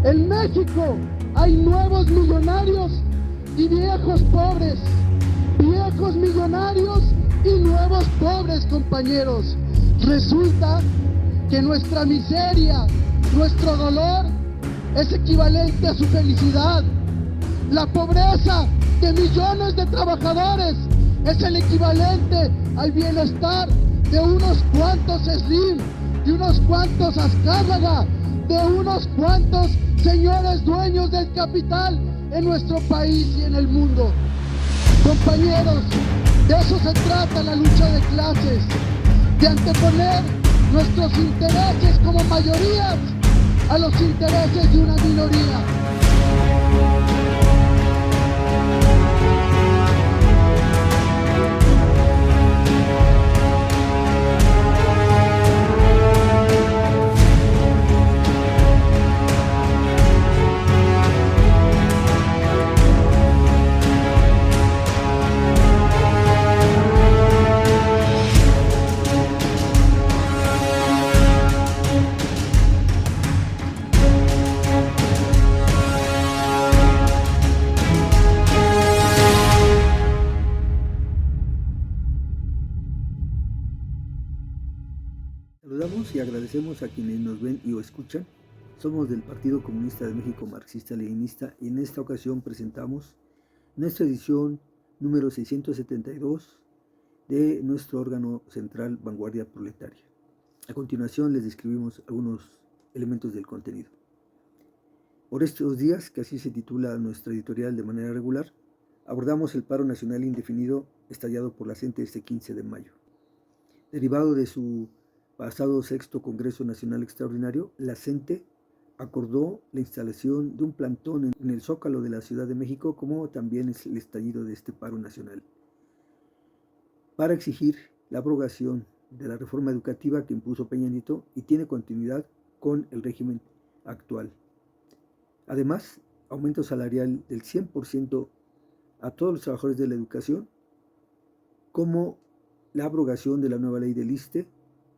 En México hay nuevos millonarios y viejos pobres. Viejos millonarios y nuevos pobres, compañeros. Resulta que nuestra miseria, nuestro dolor, es equivalente a su felicidad. La pobreza de millones de trabajadores es el equivalente al bienestar de unos cuantos Slim, de unos cuantos Azcárraga, de unos cuantos señores dueños del capital en nuestro país y en el mundo. Compañeros, de eso se trata la lucha de clases, de anteponer nuestros intereses como mayorías a los intereses de una minoría. Saludamos y agradecemos a quienes nos ven y o escuchan. Somos del Partido Comunista de México Marxista-Leninista y en esta ocasión presentamos nuestra edición número 672 de nuestro órgano central Vanguardia Proletaria. A continuación les describimos algunos elementos del contenido. Por estos días, que así se titula nuestra editorial de manera regular, abordamos el paro nacional indefinido estallado por la CENTE este 15 de mayo. Derivado de su pasado sexto Congreso Nacional Extraordinario, la CENTE acordó la instalación de un plantón en el Zócalo de la Ciudad de México, como también es el estallido de este paro nacional, para exigir la abrogación de la reforma educativa que impuso Peña Nieto y tiene continuidad con el régimen actual. Además, aumento salarial del 100% a todos los trabajadores de la educación, como la abrogación de la nueva ley del ISSSTE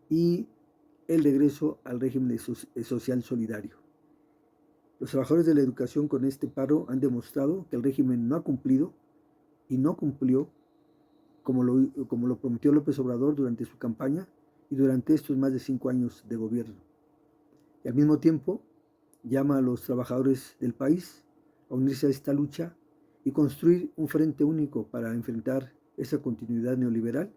y el regreso al régimen social solidario. Los trabajadores de la educación con este paro han demostrado que el régimen no ha cumplido y no cumplió como lo prometió López Obrador durante su campaña y durante estos más de 5 años de gobierno. Y al mismo tiempo llama a los trabajadores del país a unirse a esta lucha y construir un frente único para enfrentar esa continuidad neoliberal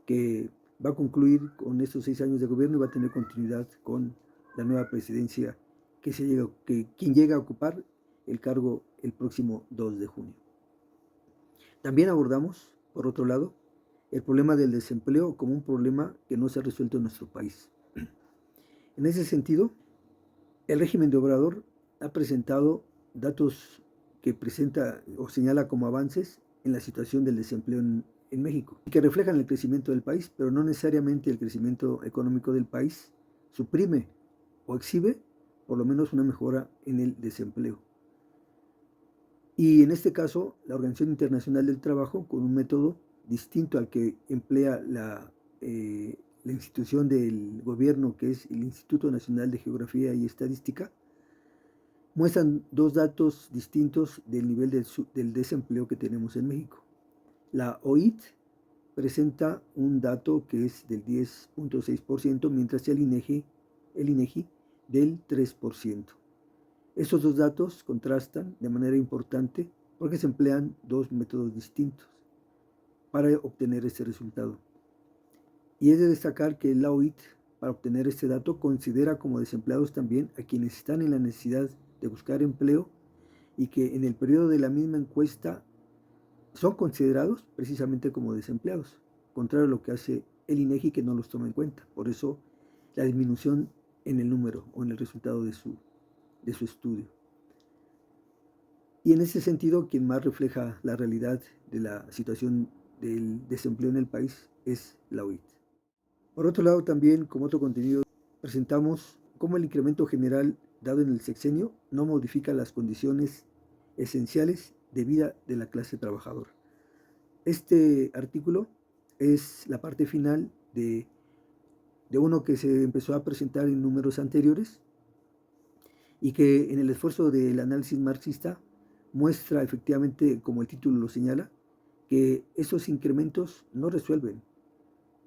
que va a concluir con estos 6 años de gobierno y va a tener continuidad con la nueva presidencia quien llega a ocupar el cargo el próximo 2 de junio. También abordamos, por otro lado, el problema del desempleo como un problema que no se ha resuelto en nuestro país. En ese sentido, el régimen de Obrador ha presentado datos que presenta o señala como avances en la situación del desempleo en México, y que reflejan el crecimiento del país, pero no necesariamente el crecimiento económico del país suprime o exhibe por lo menos una mejora en el desempleo. Y en este caso, la Organización Internacional del Trabajo, con un método distinto al que emplea la institución del gobierno, que es el Instituto Nacional de Geografía y Estadística, muestran dos datos distintos del nivel del desempleo que tenemos en México. La OIT presenta un dato que es del 10.6%, mientras que el INEGI del 3%. Estos dos datos contrastan de manera importante porque se emplean dos métodos distintos para obtener este resultado. Y es de destacar que la OIT, para obtener este dato, considera como desempleados también a quienes están en la necesidad de buscar empleo y que en el periodo de la misma encuesta son considerados precisamente como desempleados, contrario a lo que hace el INEGI, que no los toma en cuenta. Por eso la disminución en el número o en el resultado de su estudio. Y en ese sentido, quien más refleja la realidad de la situación del desempleo en el país es la OIT. Por otro lado, también como otro contenido, presentamos cómo el incremento general dado en el sexenio no modifica las condiciones esenciales de vida de la clase trabajadora. Este artículo es la parte final de uno que se empezó a presentar en números anteriores y que en el esfuerzo del análisis marxista muestra efectivamente, como el título lo señala, que esos incrementos no resuelven,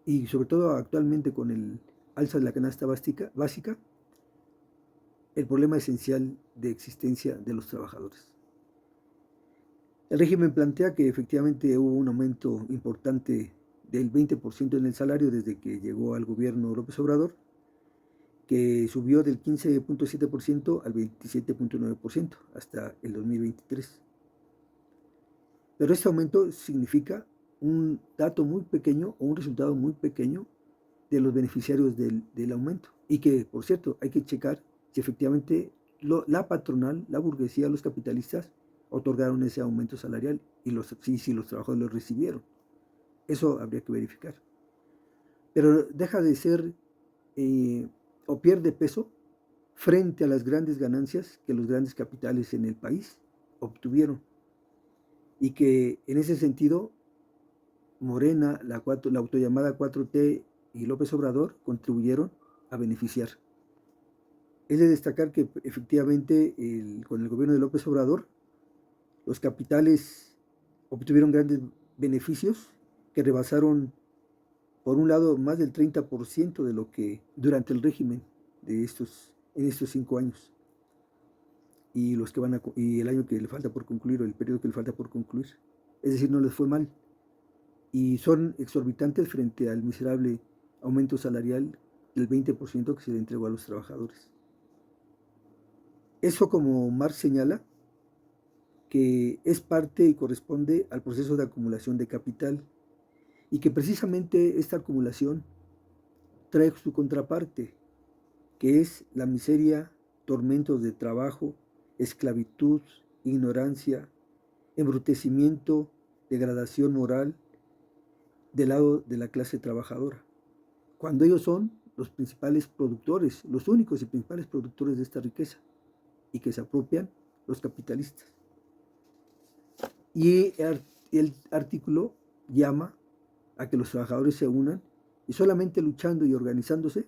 y sobre todo actualmente con el alza de la canasta básica, el problema esencial de existencia de los trabajadores. El régimen plantea que efectivamente hubo un aumento importante del 20% en el salario desde que llegó al gobierno López Obrador, que subió del 15.7% al 27.9% hasta el 2023. Pero este aumento significa un dato muy pequeño o un resultado muy pequeño de los beneficiarios del aumento. Y que, por cierto, hay que checar si efectivamente la patronal, la burguesía, los capitalistas otorgaron ese aumento salarial y si los trabajadores lo recibieron. Eso habría que verificar. Pero deja de ser o pierde peso frente a las grandes ganancias que los grandes capitales en el país obtuvieron. Y que en ese sentido, Morena, la autollamada 4T y López Obrador contribuyeron a beneficiar. Es de destacar que efectivamente con el gobierno de López Obrador, los capitales obtuvieron grandes beneficios que rebasaron, por un lado, más del 30% de lo que durante el régimen en estos 5 años. Y el año que le falta por concluir, o el periodo que le falta por concluir. Es decir, no les fue mal. Y son exorbitantes frente al miserable aumento salarial del 20% que se le entregó a los trabajadores. Eso, como Marx señala, que es parte y corresponde al proceso de acumulación de capital, y que precisamente esta acumulación trae su contraparte, que es la miseria, tormentos de trabajo, esclavitud, ignorancia, embrutecimiento, degradación moral del lado de la clase trabajadora, cuando ellos son los principales productores, los únicos y principales productores de esta riqueza, y que se apropian los capitalistas. Y el artículo llama a que los trabajadores se unan, y solamente luchando y organizándose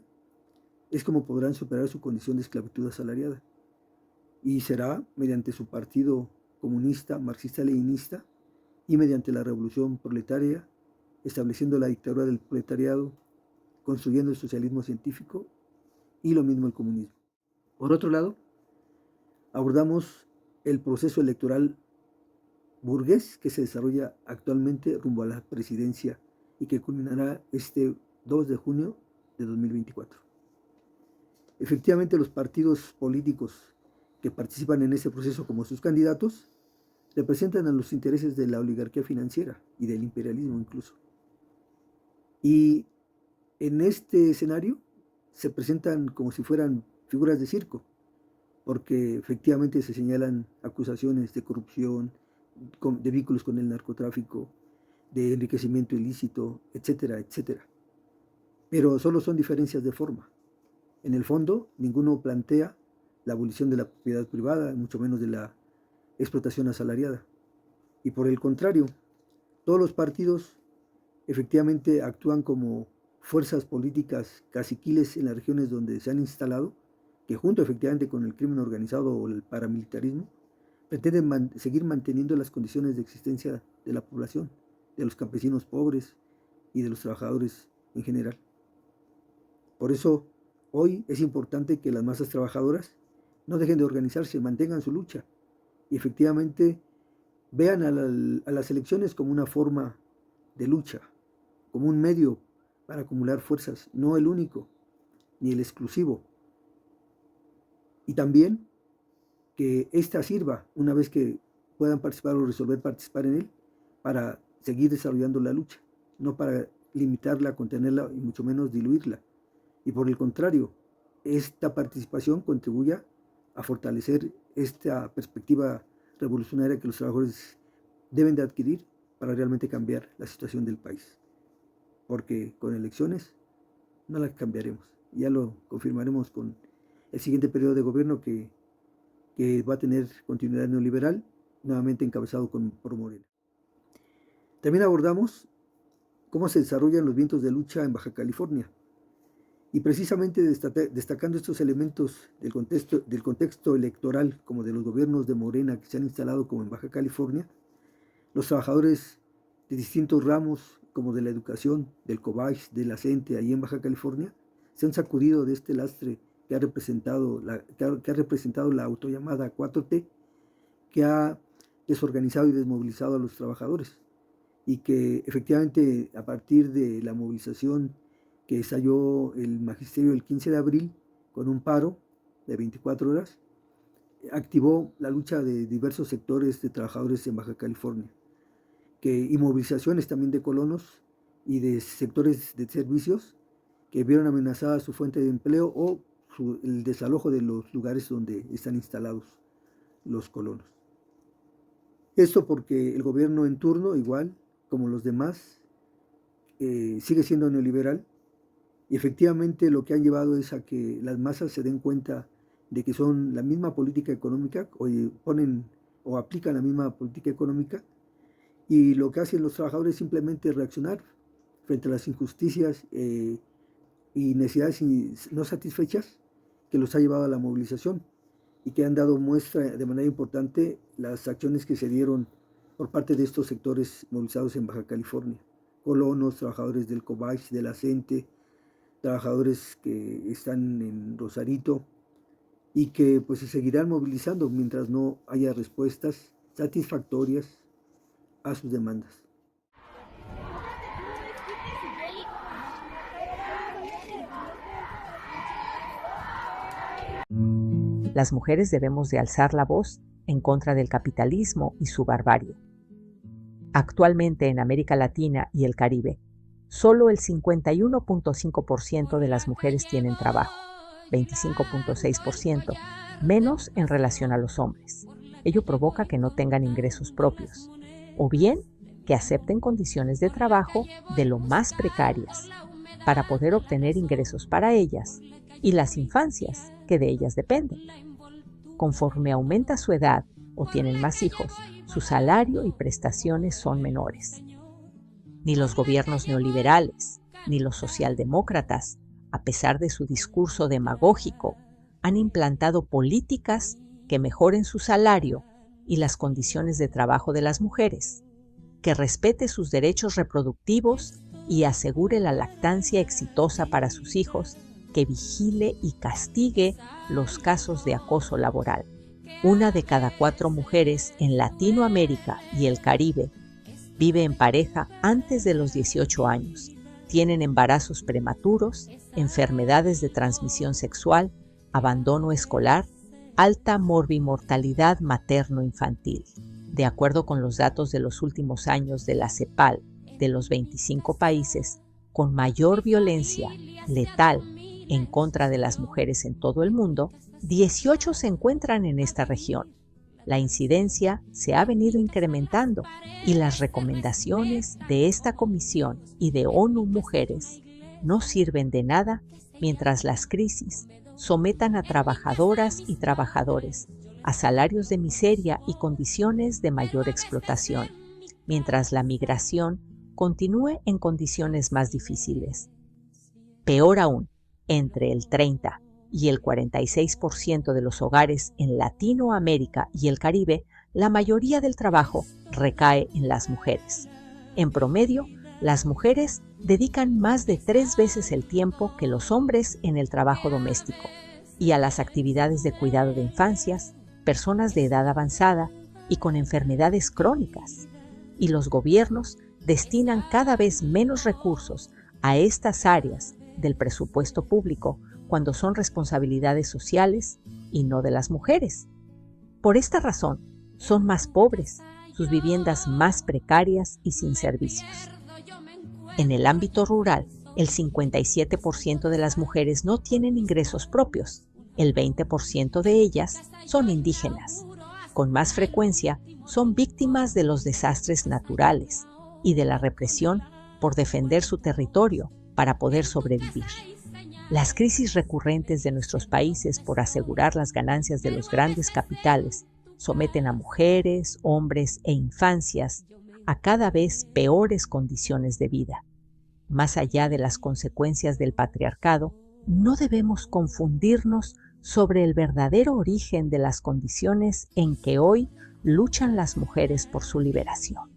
es como podrán superar su condición de esclavitud asalariada. Y será mediante su partido comunista, marxista-leninista, y mediante la revolución proletaria, estableciendo la dictadura del proletariado, construyendo el socialismo científico y lo mismo el comunismo. Por otro lado, abordamos el proceso electoral burgués que se desarrolla actualmente rumbo a la presidencia y que culminará este 2 de junio de 2024. Efectivamente, los partidos políticos que participan en ese proceso como sus candidatos representan a los intereses de la oligarquía financiera y del imperialismo incluso. Y en este escenario se presentan como si fueran figuras de circo, porque efectivamente se señalan acusaciones de corrupción, de vínculos con el narcotráfico, de enriquecimiento ilícito, etcétera, etcétera. Pero solo son diferencias de forma. En el fondo, ninguno plantea la abolición de la propiedad privada, mucho menos de la explotación asalariada. Y por el contrario, todos los partidos efectivamente actúan como fuerzas políticas caciquiles en las regiones donde se han instalado, que junto efectivamente con el crimen organizado o el paramilitarismo, pretenden seguir manteniendo las condiciones de existencia de la población, de los campesinos pobres y de los trabajadores en general. Por eso, hoy es importante que las masas trabajadoras no dejen de organizarse, mantengan su lucha y efectivamente vean a las elecciones como una forma de lucha, como un medio para acumular fuerzas, no el único ni el exclusivo. Y también que ésta sirva, una vez que puedan participar o resolver participar en él, para seguir desarrollando la lucha, no para limitarla, contenerla y mucho menos diluirla. Y por el contrario, esta participación contribuya a fortalecer esta perspectiva revolucionaria que los trabajadores deben de adquirir para realmente cambiar la situación del país. Porque con elecciones no la cambiaremos. Ya lo confirmaremos con el siguiente periodo de gobierno que va a tener continuidad neoliberal, nuevamente encabezado por Morena. También abordamos cómo se desarrollan los vientos de lucha en Baja California Y precisamente destacando estos elementos del contexto electoral, como de los gobiernos de Morena que se han instalado como en Baja California, los trabajadores de distintos ramos, como de la educación, del COBACH, de la CENTE, ahí en Baja California, se han sacudido de este lastre que ha representado la autollamada 4T, que ha desorganizado y desmovilizado a los trabajadores, y que efectivamente a partir de la movilización que estalló el magisterio el 15 de abril con un paro de 24 horas, activó la lucha de diversos sectores de trabajadores en Baja California, y movilizaciones también de colonos y de sectores de servicios que vieron amenazada su fuente de empleo o el desalojo de los lugares donde están instalados los colonos. Esto porque el gobierno en turno, igual como los demás, sigue siendo neoliberal, y efectivamente lo que han llevado es a que las masas se den cuenta de que son la misma política económica, o aplican la misma política económica, y lo que hacen los trabajadores es simplemente reaccionar frente a las injusticias y necesidades no satisfechas que los ha llevado a la movilización, y que han dado muestra de manera importante las acciones que se dieron por parte de estos sectores movilizados en Baja California: colonos, trabajadores del COBACH, de la CENTE, trabajadores que están en Rosarito, y que pues se seguirán movilizando mientras no haya respuestas satisfactorias a sus demandas. Las mujeres debemos de alzar la voz en contra del capitalismo y su barbarie. Actualmente en América Latina y el Caribe, solo el 51.5% de las mujeres tienen trabajo, 25.6%, menos en relación a los hombres. Ello provoca que no tengan ingresos propios, o bien que acepten condiciones de trabajo de lo más precarias, para poder obtener ingresos para ellas y las infancias que de ellas dependen. Conforme aumenta su edad o tienen más hijos, su salario y prestaciones son menores. Ni los gobiernos neoliberales, ni los socialdemócratas, a pesar de su discurso demagógico, han implantado políticas que mejoren su salario y las condiciones de trabajo de las mujeres, que respete sus derechos reproductivos y asegure la lactancia exitosa para sus hijos, que vigile y castigue los casos de acoso laboral. 1 de cada 4 mujeres en Latinoamérica y el Caribe vive en pareja antes de los 18 años, tienen embarazos prematuros, enfermedades de transmisión sexual, abandono escolar, alta morbimortalidad materno-infantil. De acuerdo con los datos de los últimos años de la CEPAL, de los 25 países con mayor violencia letal en contra de las mujeres en todo el mundo, 18 se encuentran en esta región. La incidencia se ha venido incrementando y las recomendaciones de esta comisión y de ONU Mujeres no sirven de nada mientras las crisis sometan a trabajadoras y trabajadores a salarios de miseria y condiciones de mayor explotación, mientras la migración continúe en condiciones más difíciles. Peor aún, entre el 30 y el 46% de los hogares en Latinoamérica y el Caribe, la mayoría del trabajo recae en las mujeres. En promedio, las mujeres dedican más de 3 veces el tiempo que los hombres en el trabajo doméstico y a las actividades de cuidado de infancias, personas de edad avanzada y con enfermedades crónicas. Y los gobiernos destinan cada vez menos recursos a estas áreas del presupuesto público cuando son responsabilidades sociales y no de las mujeres. Por esta razón, son más pobres, sus viviendas más precarias y sin servicios. En el ámbito rural, el 57% de las mujeres no tienen ingresos propios, el 20% de ellas son indígenas. Con más frecuencia, son víctimas de los desastres naturales y de la represión por defender su territorio para poder sobrevivir. Las crisis recurrentes de nuestros países por asegurar las ganancias de los grandes capitales someten a mujeres, hombres e infancias a cada vez peores condiciones de vida. Más allá de las consecuencias del patriarcado, no debemos confundirnos sobre el verdadero origen de las condiciones en que hoy luchan las mujeres por su liberación.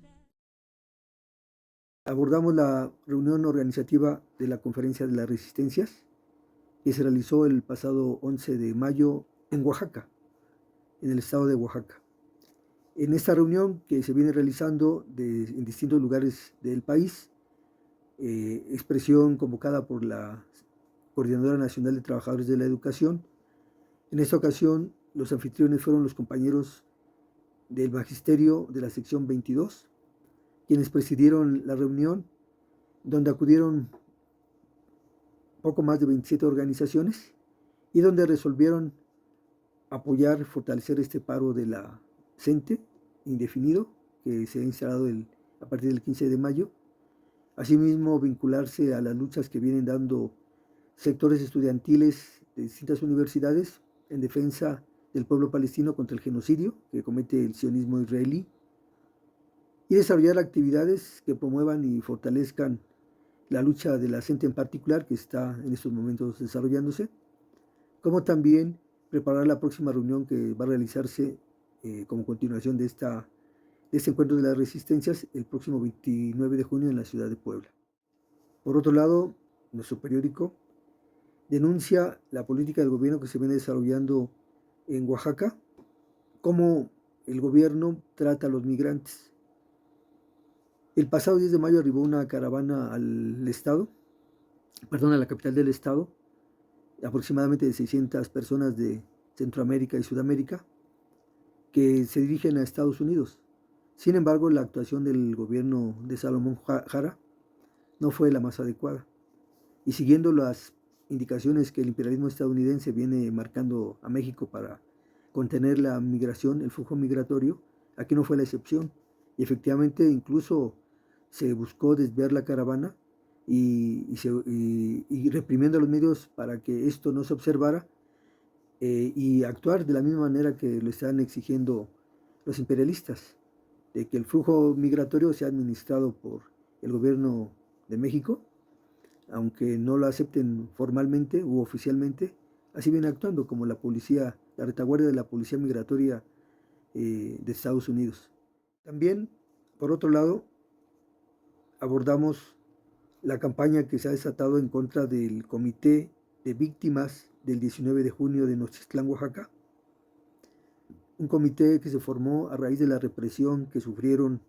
Abordamos la reunión organizativa de la Conferencia de las Resistencias que se realizó el pasado 11 de mayo en Oaxaca, en el estado de Oaxaca. En esta reunión que se viene realizando en distintos lugares del país, expresión convocada por la Coordinadora Nacional de Trabajadores de la Educación, en esta ocasión los anfitriones fueron los compañeros del Magisterio de la sección 22, quienes presidieron la reunión, donde acudieron poco más de 27 organizaciones y donde resolvieron apoyar, fortalecer este paro de la CENTE indefinido que se ha instalado a partir del 15 de mayo. Asimismo, vincularse a las luchas que vienen dando sectores estudiantiles de distintas universidades en defensa del pueblo palestino contra el genocidio que comete el sionismo israelí y desarrollar actividades que promuevan y fortalezcan la lucha de la CENTE en particular, que está en estos momentos desarrollándose, como también preparar la próxima reunión que va a realizarse como continuación de este encuentro de las resistencias el próximo 29 de junio en la ciudad de Puebla. Por otro lado, nuestro periódico denuncia la política del gobierno que se viene desarrollando en Oaxaca, cómo el gobierno trata a los migrantes. El pasado 10 de mayo arribó una caravana a la capital del estado, aproximadamente de 600 personas de Centroamérica y Sudamérica, que se dirigen a Estados Unidos. Sin embargo, la actuación del gobierno de Salomón Jara no fue la más adecuada. Y siguiendo las indicaciones que el imperialismo estadounidense viene marcando a México para contener la migración, el flujo migratorio, aquí no fue la excepción. Y efectivamente incluso se buscó desviar la caravana y reprimiendo a los medios para que esto no se observara y actuar de la misma manera que lo están exigiendo los imperialistas, de que el flujo migratorio sea administrado por el gobierno de México, aunque no lo acepten formalmente u oficialmente, así viene actuando como la policía, la retaguardia de la policía migratoria de Estados Unidos. También, por otro lado, abordamos la campaña que se ha desatado en contra del Comité de Víctimas del 19 de junio de Nochistlán, Oaxaca. Un comité que se formó a raíz de la represión que sufrieron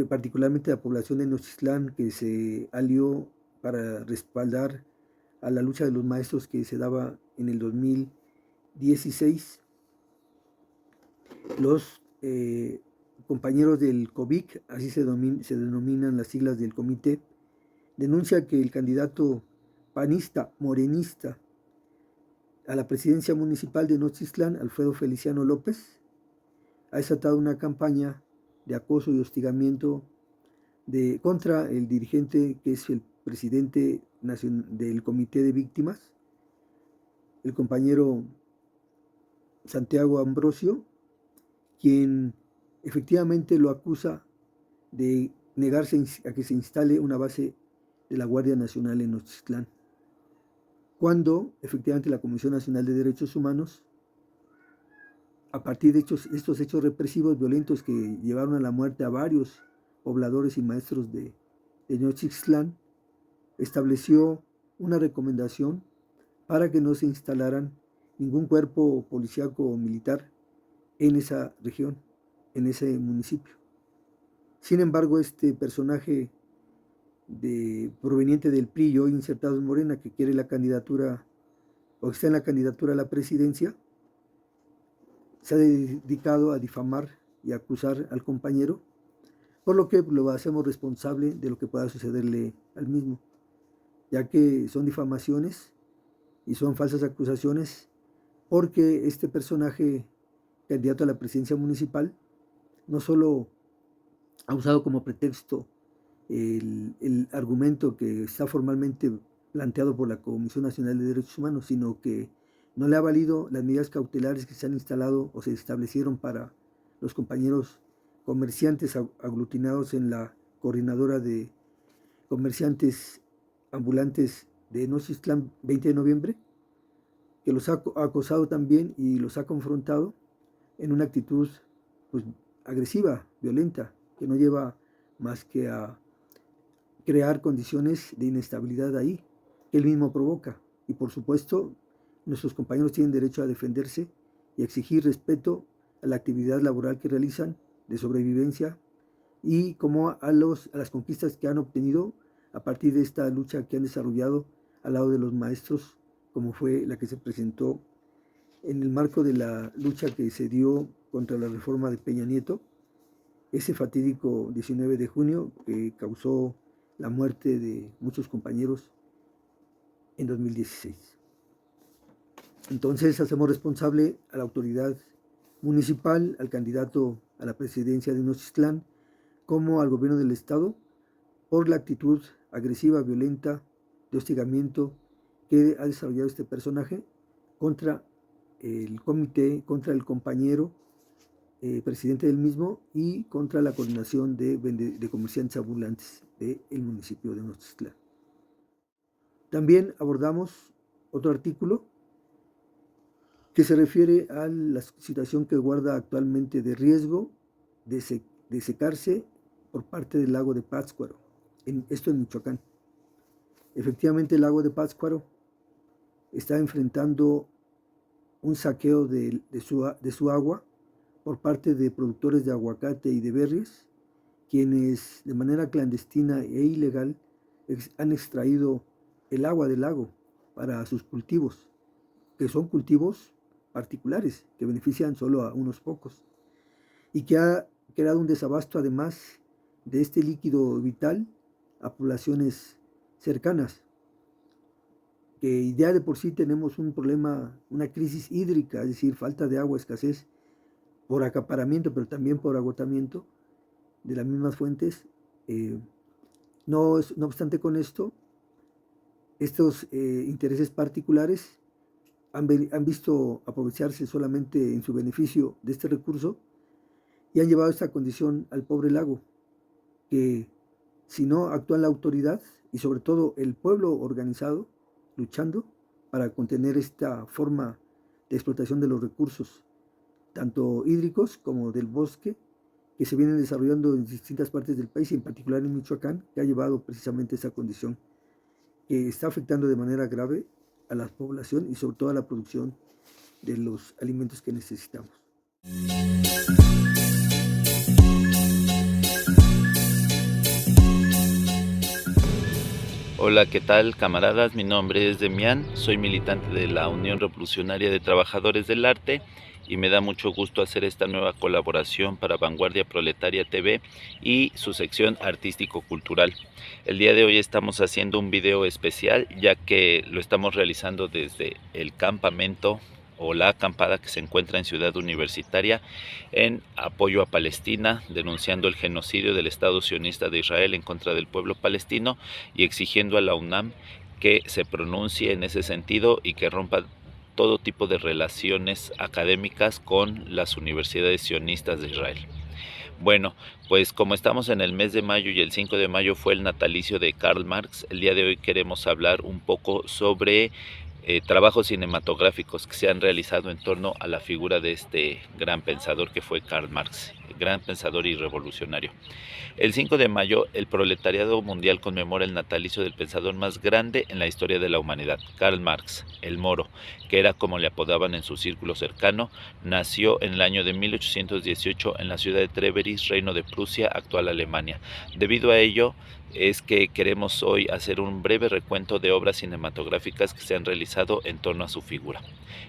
particularmente la población de Nochistlán, que se alió para respaldar a la lucha de los maestros que se daba en el 2016. Los compañeros del COVIC, así se denominan las siglas del comité, denuncia que el candidato panista, morenista, a la presidencia municipal de Nochistlán, Alfredo Feliciano López, ha desatado una campaña de acoso y hostigamiento contra el dirigente que es el presidente del Comité de Víctimas, el compañero Santiago Ambrosio, quien efectivamente lo acusa de negarse a que se instale una base de la Guardia Nacional en Nochistlán, cuando efectivamente la Comisión Nacional de Derechos Humanos, a partir de estos hechos represivos violentos que llevaron a la muerte a varios pobladores y maestros de Nochistlán, estableció una recomendación para que no se instalaran ningún cuerpo policíaco o militar en esa región, en ese municipio. Sin embargo, este personaje proveniente del PRI y hoy insertado en Morena, que quiere la candidatura o está en la candidatura a la presidencia, se ha dedicado a difamar y acusar al compañero, por lo que lo hacemos responsable de lo que pueda sucederle al mismo, ya que son difamaciones y son falsas acusaciones, porque este personaje candidato a la presidencia municipal no solo ha usado como pretexto el argumento que está formalmente planteado por la Comisión Nacional de Derechos Humanos, sino que no le ha valido las medidas cautelares que se han instalado o se establecieron para los compañeros comerciantes aglutinados en la Coordinadora de Comerciantes Ambulantes de Nochistlán 20 de noviembre, que los ha acosado también y los ha confrontado en una actitud pues, agresiva, violenta, que no lleva más que a crear condiciones de inestabilidad ahí, que él mismo provoca. Y por supuesto, nuestros compañeros tienen derecho a defenderse y a exigir respeto a la actividad laboral que realizan de sobrevivencia y como a las conquistas que han obtenido a partir de esta lucha que han desarrollado al lado de los maestros, como fue la que se presentó en el marco de la lucha que se dio contra la reforma de Peña Nieto, ese fatídico 19 de junio que causó la muerte de muchos compañeros en 2016. Entonces hacemos responsable a la autoridad municipal, al candidato a la presidencia de Nochistlán, como al gobierno del estado, por la actitud agresiva, violenta, de hostigamiento que ha desarrollado este personaje contra el comité, contra el compañero presidente del mismo y contra la coordinación de comerciantes ambulantes del municipio de Nochistlán. También abordamos otro artículo que se refiere a la situación que guarda actualmente de riesgo de secarse por parte del lago de Pátzcuaro, esto en Michoacán. Efectivamente, el lago de Pátzcuaro está enfrentando un saqueo de su agua por parte de productores de aguacate y de berries, quienes de manera clandestina e ilegal han extraído el agua del lago para sus cultivos, que son cultivos particulares que benefician solo a unos pocos, y que ha creado un desabasto además de este líquido vital a poblaciones cercanas, que ya de por sí tenemos un problema, una crisis hídrica, es decir, falta de agua, escasez por acaparamiento, pero también por agotamiento de las mismas fuentes. No obstante con esto, estos intereses particulares han visto aprovecharse solamente en su beneficio de este recurso y han llevado a esta condición al pobre lago, que si no actúa la autoridad y sobre todo el pueblo organizado, luchando para contener esta forma de explotación de los recursos, tanto hídricos como del bosque, que se vienen desarrollando en distintas partes del país y en particular en Michoacán, que ha llevado precisamente a esa condición que está afectando de manera grave a la población y sobre todo a la producción de los alimentos que necesitamos. Hola, ¿qué tal, camaradas? Mi nombre es Demián, soy militante de la Unión Revolucionaria de Trabajadores del Arte y me da mucho gusto hacer esta nueva colaboración para Vanguardia Proletaria TV y su sección artístico-cultural. El día de hoy estamos haciendo un video especial, ya que lo estamos realizando desde el campamento o la acampada que se encuentra en Ciudad Universitaria en apoyo a Palestina, denunciando el genocidio del Estado sionista de Israel en contra del pueblo palestino y exigiendo a la UNAM que se pronuncie en ese sentido y que rompa todo tipo de relaciones académicas con las universidades sionistas de Israel. Bueno, pues como estamos en el mes de mayo y el 5 de mayo fue el natalicio de Karl Marx, el día de hoy queremos hablar un poco sobre trabajos cinematográficos que se han realizado en torno a la figura de este gran pensador que fue Karl Marx, gran pensador y revolucionario. El 5 de mayo, el proletariado mundial conmemora el natalicio del pensador más grande en la historia de la humanidad, Karl Marx, el Moro, que era como le apodaban en su círculo cercano. Nació en el año de 1818 en la ciudad de Treveris, Reino de Prusia, actual Alemania. Debido a ello, es que queremos hoy hacer un breve recuento de obras cinematográficas que se han realizado en torno a su figura.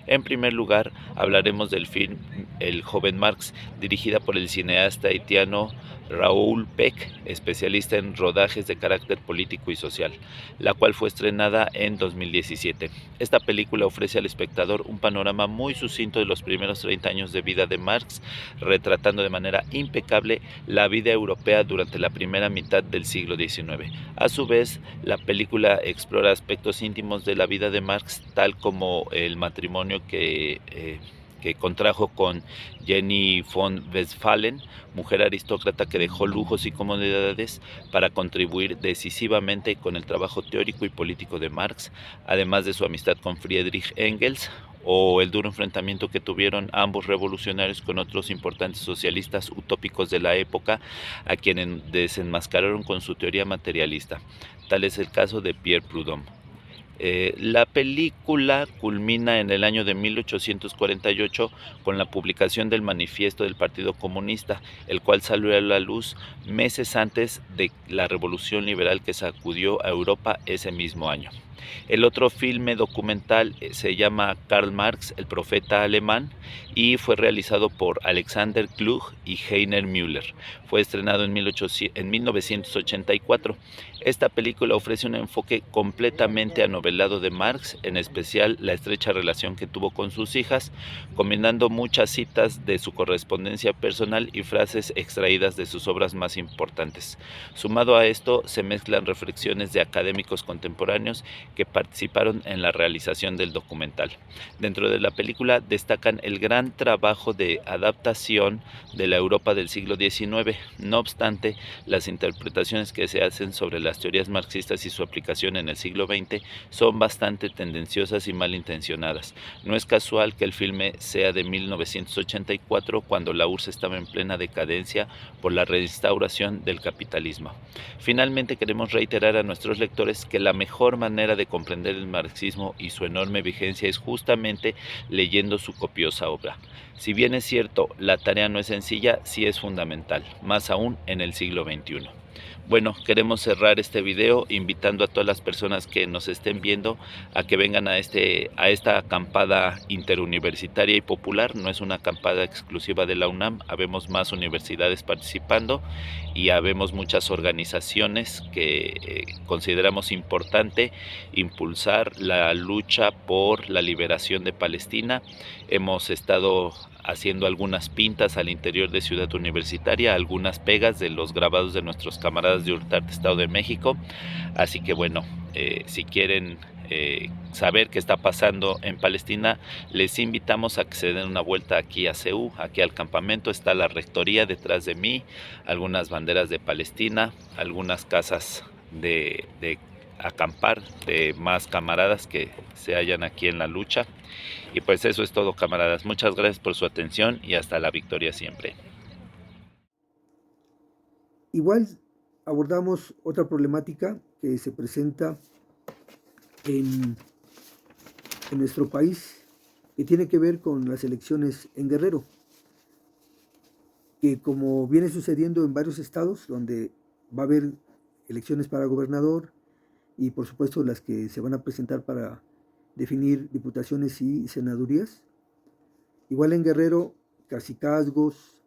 En primer lugar, hablaremos del film El joven Marx, dirigida por el cineasta haitiano Raoul Peck, especialista en rodajes de carácter político y social, la cual fue estrenada en 2017. Esta película ofrece al espectador un panorama muy sucinto de los primeros 30 años de vida de Marx, retratando de manera impecable la vida europea durante la primera mitad del siglo XIX. A su vez, la película explora aspectos íntimos de la vida de Marx, tal como el matrimonio que que contrajo con Jenny von Westphalen, mujer aristócrata que dejó lujos y comodidades para contribuir decisivamente con el trabajo teórico y político de Marx, además de su amistad con Friedrich Engels, o el duro enfrentamiento que tuvieron ambos revolucionarios con otros importantes socialistas utópicos de la época, a quienes desenmascararon con su teoría materialista. Tal es el caso de Pierre Proudhon. La película culmina en el año de 1848 con la publicación del Manifiesto del Partido Comunista, el cual salió a la luz meses antes de la Revolución Liberal que sacudió a Europa ese mismo año. El otro filme documental se llama Karl Marx, el profeta alemán, y fue realizado por Alexander Klug y Heiner Müller. Fue estrenado en 1984. Esta película ofrece un enfoque completamente anovelado de Marx, en especial la estrecha relación que tuvo con sus hijas, combinando muchas citas de su correspondencia personal y frases extraídas de sus obras más importantes. Sumado a esto, se mezclan reflexiones de académicos contemporáneos que participaron en la realización del documental. Dentro de la película destacan el gran trabajo de adaptación de la Europa del siglo XIX. No obstante, las interpretaciones que se hacen sobre las teorías marxistas y su aplicación en el siglo XX son bastante tendenciosas y malintencionadas. No es casual que el filme sea de 1984, cuando la URSS estaba en plena decadencia por la restauración del capitalismo. Finalmente, queremos reiterar a nuestros lectores que la mejor manera de comprender el marxismo y su enorme vigencia es justamente leyendo su copiosa obra. Si bien es cierto, la tarea no es sencilla, sí es fundamental, más aún en el siglo XXI. Bueno, queremos cerrar este video invitando a todas las personas que nos estén viendo a que vengan a esta acampada interuniversitaria y popular. No es una acampada exclusiva de la UNAM, habemos más universidades participando y habemos muchas organizaciones que consideramos importante impulsar la lucha por la liberación de Palestina. Hemos estado haciendo algunas pintas al interior de Ciudad Universitaria, algunas pegas de los grabados de nuestros camaradas de Urtarte, Estado de México. Así que bueno, si quieren saber qué está pasando en Palestina, les invitamos a que se den una vuelta aquí a CEU, aquí al campamento. Está la rectoría detrás de mí, algunas banderas de Palestina, algunas casas de acampar de más camaradas que se hallan aquí en la lucha. Y pues eso es todo, camaradas. Muchas gracias por su atención y hasta la victoria siempre. Igual abordamos otra problemática que se presenta en nuestro país, que tiene que ver con las elecciones en Guerrero, que como viene sucediendo en varios estados donde va a haber elecciones para gobernador y por supuesto las que se van a presentar para definir diputaciones y senadurías. Igual en Guerrero, cacicazgos,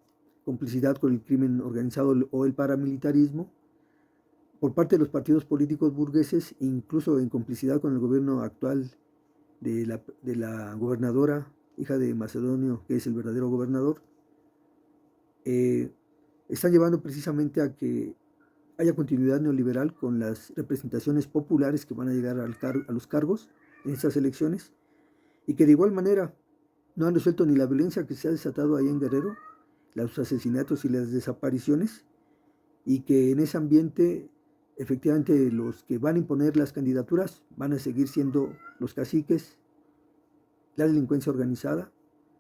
complicidad con el crimen organizado o el paramilitarismo por parte de los partidos políticos burgueses, incluso en complicidad con el gobierno actual de la gobernadora, hija de Macedonio, que es el verdadero gobernador, están llevando precisamente a que haya continuidad neoliberal con las representaciones populares que van a llegar a los cargos en estas elecciones, y que de igual manera no han resuelto ni la violencia que se ha desatado ahí en Guerrero, los asesinatos y las desapariciones, y que en ese ambiente efectivamente los que van a imponer las candidaturas van a seguir siendo los caciques, la delincuencia organizada,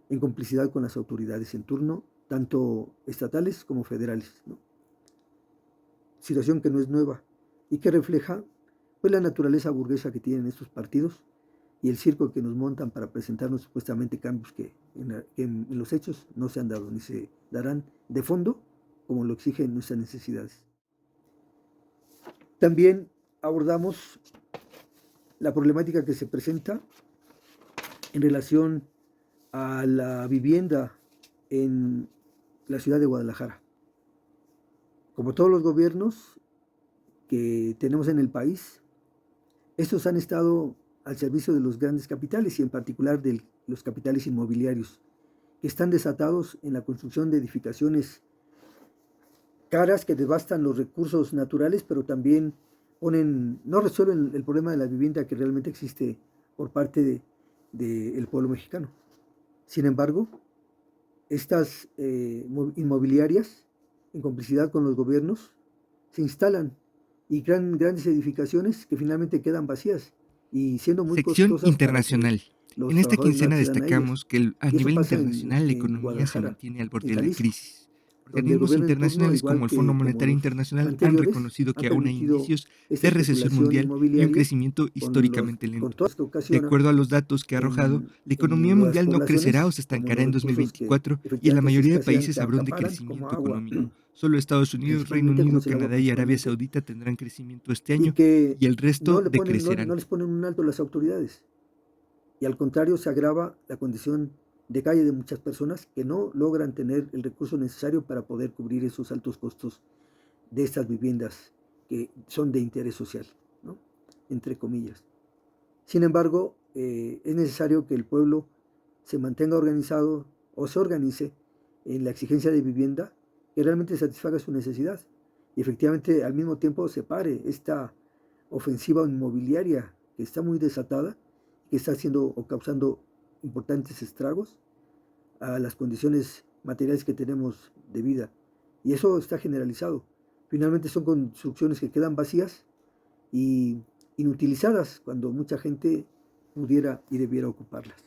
en complicidad con las autoridades en turno, tanto estatales como federales, ¿no? Situación que no es nueva y que refleja pues la naturaleza burguesa que tienen estos partidos y el circo que nos montan para presentarnos supuestamente cambios que en los hechos no se han dado ni se darán de fondo como lo exigen nuestras necesidades. También abordamos la problemática que se presenta en relación a la vivienda en la ciudad de Guadalajara. Como todos los gobiernos que tenemos en el país, estos han estado al servicio de los grandes capitales y en particular de los capitales inmobiliarios, que están desatados en la construcción de edificaciones caras que devastan los recursos naturales, pero también no resuelven el problema de la vivienda que realmente existe por parte del pueblo mexicano. Sin embargo, estas inmobiliarias, en complicidad con los gobiernos, se instalan y crean grandes edificaciones que finalmente quedan vacías y siendo muy Sección costosas para que internacional. los En esta trabajadores no quincena accedan a ellas. destacamos que a Y eso nivel pasa internacional la en economía se Guadalajara, mantiene al borde en de la Jalisco, crisis. donde el Organismos gobierno en turno, internacionales como igual el Fondo que como Monetario los Internacional han anteriores, reconocido han que aún hay permitido indicios esta de recesión especulación mundial y un inmobiliaria crecimiento históricamente con lento. todo esto que De ocasiona acuerdo a los datos que ha arrojado, la economía en las mundial no crecerá o se poblaciones, como en estancará los en recursos que 2024 y en la efectivamente se mayoría de escasean, países que habrá un acaparan, como decrecimiento agua, económico. Solo Estados Unidos, Reino principalmente como Unido, es el agua Canadá y Arabia principalmente, Saudita tendrán crecimiento este y año que y el resto no decrecerán. les ponen un alto las autoridades. Y al contrario, se agrava la condición de calle de muchas personas que no logran tener el recurso necesario para poder cubrir esos altos costos de estas viviendas que son de interés social, ¿no? Entre comillas. Sin embargo, es necesario que el pueblo se mantenga organizado o se organice en la exigencia de vivienda que realmente satisfaga su necesidad y efectivamente al mismo tiempo se pare esta ofensiva inmobiliaria que está muy desatada, que está haciendo o causando importantes estragos a las condiciones materiales que tenemos de vida. Y eso está generalizado. Finalmente son construcciones que quedan vacías y inutilizadas cuando mucha gente pudiera y debiera ocuparlas.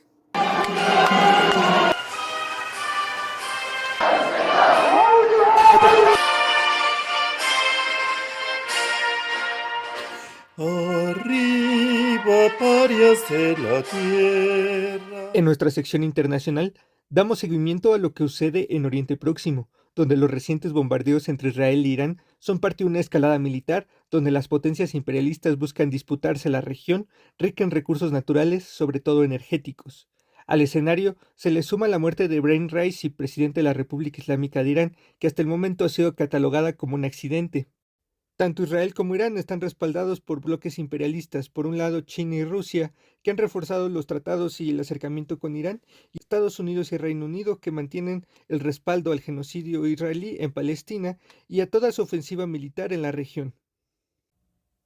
Arriba, parias de la tierra. En nuestra sección internacional, damos seguimiento a lo que sucede en Oriente Próximo, donde los recientes bombardeos entre Israel e Irán son parte de una escalada militar donde las potencias imperialistas buscan disputarse la región rica en recursos naturales, sobre todo energéticos. Al escenario se le suma la muerte de Ibrahim Raisi, presidente de la República Islámica de Irán, que hasta el momento ha sido catalogada como un accidente. Tanto Israel como Irán están respaldados por bloques imperialistas, por un lado China y Rusia, que han reforzado los tratados y el acercamiento con Irán, y Estados Unidos y Reino Unido, que mantienen el respaldo al genocidio israelí en Palestina y a toda su ofensiva militar en la región.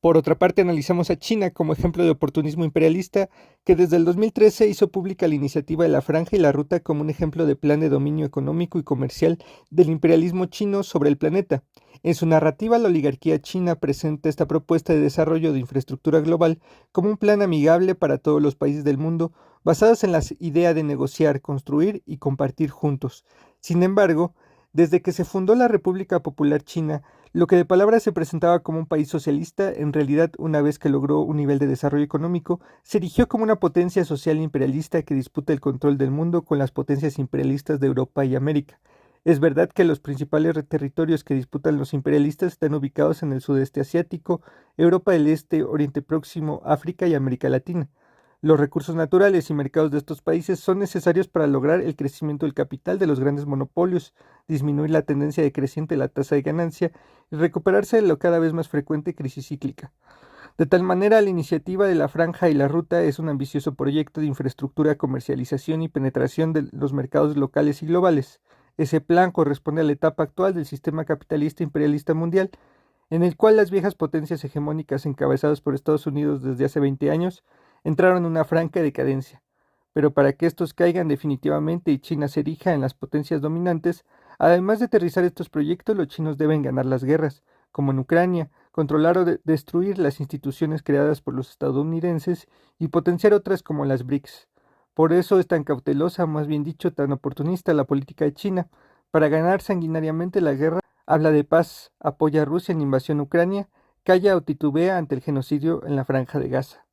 Por otra parte, analizamos a China como ejemplo de oportunismo imperialista, que desde el 2013 hizo pública la iniciativa de la Franja y la Ruta como un ejemplo de plan de dominio económico y comercial del imperialismo chino sobre el planeta. En su narrativa, la oligarquía china presenta esta propuesta de desarrollo de infraestructura global como un plan amigable para todos los países del mundo, basados en la idea de negociar, construir y compartir juntos. Sin embargo, desde que se fundó la República Popular China, lo que de palabras se presentaba como un país socialista, en realidad, una vez que logró un nivel de desarrollo económico, se erigió como una potencia social imperialista que disputa el control del mundo con las potencias imperialistas de Europa y América. Es verdad que los principales territorios que disputan los imperialistas están ubicados en el sudeste asiático, Europa del Este, Oriente Próximo, África y América Latina. Los recursos naturales y mercados de estos países son necesarios para lograr el crecimiento del capital de los grandes monopolios, disminuir la tendencia decreciente de la tasa de ganancia y recuperarse de la cada vez más frecuente crisis cíclica. De tal manera, la iniciativa de la Franja y la Ruta es un ambicioso proyecto de infraestructura, comercialización y penetración de los mercados locales y globales. Ese plan corresponde a la etapa actual del sistema capitalista imperialista mundial, en el cual las viejas potencias hegemónicas encabezadas por Estados Unidos desde hace 20 años entraron en una franca decadencia. Pero para que estos caigan definitivamente y China se erija en las potencias dominantes, además de aterrizar estos proyectos, los chinos deben ganar las guerras, como en Ucrania, controlar o destruir las instituciones creadas por los estadounidenses y potenciar otras como las BRICS. Por eso es tan cautelosa, más bien dicho, tan oportunista la política de China. Para ganar sanguinariamente la guerra, habla de paz, apoya a Rusia en la invasión a Ucrania, calla o titubea ante el genocidio en la Franja de Gaza.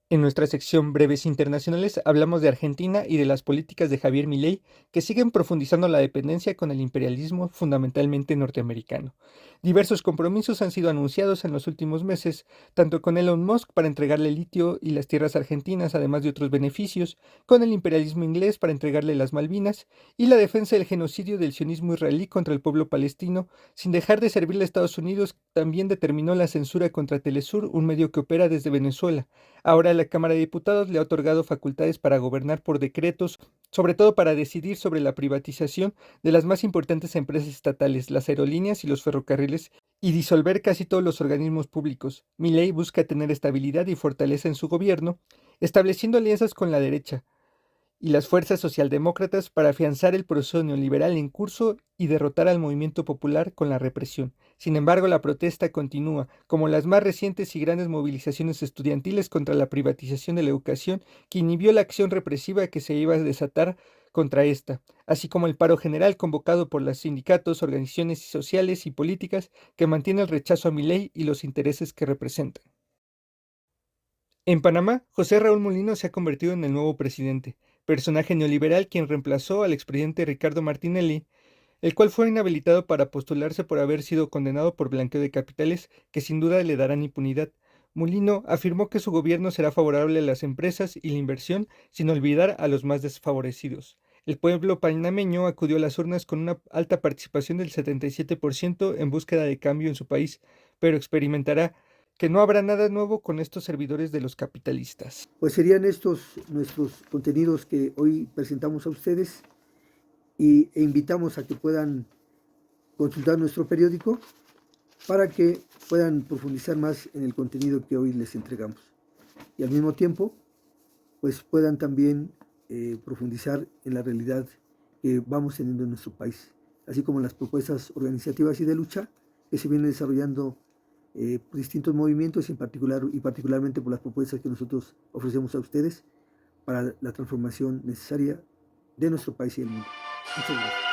En nuestra sección Breves Internacionales hablamos de Argentina y de las políticas de Javier Milei que siguen profundizando la dependencia con el imperialismo fundamentalmente norteamericano. Diversos compromisos han sido anunciados en los últimos meses, tanto con Elon Musk para entregarle litio y las tierras argentinas, además de otros beneficios, con el imperialismo inglés para entregarle las Malvinas y la defensa del genocidio del sionismo israelí contra el pueblo palestino, sin dejar de servirle a Estados Unidos. También determinó la censura contra Telesur, un medio que opera desde Venezuela. Ahora la Cámara de Diputados le ha otorgado facultades para gobernar por decretos, sobre todo para decidir sobre la privatización de las más importantes empresas estatales, las aerolíneas y los ferrocarriles, y disolver casi todos los organismos públicos. Milei busca tener estabilidad y fortaleza en su gobierno, estableciendo alianzas con la derecha, y las fuerzas socialdemócratas para afianzar el proceso neoliberal en curso y derrotar al movimiento popular con la represión. Sin embargo, la protesta continúa, como las más recientes y grandes movilizaciones estudiantiles contra la privatización de la educación, que inhibió la acción represiva que se iba a desatar contra esta, así como el paro general convocado por los sindicatos, organizaciones sociales y políticas que mantienen el rechazo a Milei y los intereses que representan. En Panamá, José Raúl Mulino se ha convertido en el nuevo presidente, personaje neoliberal quien reemplazó al expresidente Ricardo Martinelli, el cual fue inhabilitado para postularse por haber sido condenado por blanqueo de capitales que sin duda le darán impunidad. Mulino afirmó que su gobierno será favorable a las empresas y la inversión sin olvidar a los más desfavorecidos. El pueblo panameño acudió a las urnas con una alta participación del 77% en búsqueda de cambio en su país, pero experimentará que no habrá nada nuevo con estos servidores de los capitalistas. Pues serían estos nuestros contenidos que hoy presentamos a ustedes e invitamos a que puedan consultar nuestro periódico para que puedan profundizar más en el contenido que hoy les entregamos. Y al mismo tiempo, pues puedan también profundizar en la realidad que vamos teniendo en nuestro país, así como las propuestas organizativas y de lucha que se vienen desarrollando por distintos movimientos y particularmente por las propuestas que nosotros ofrecemos a ustedes para la transformación necesaria de nuestro país y del mundo. Muchas gracias.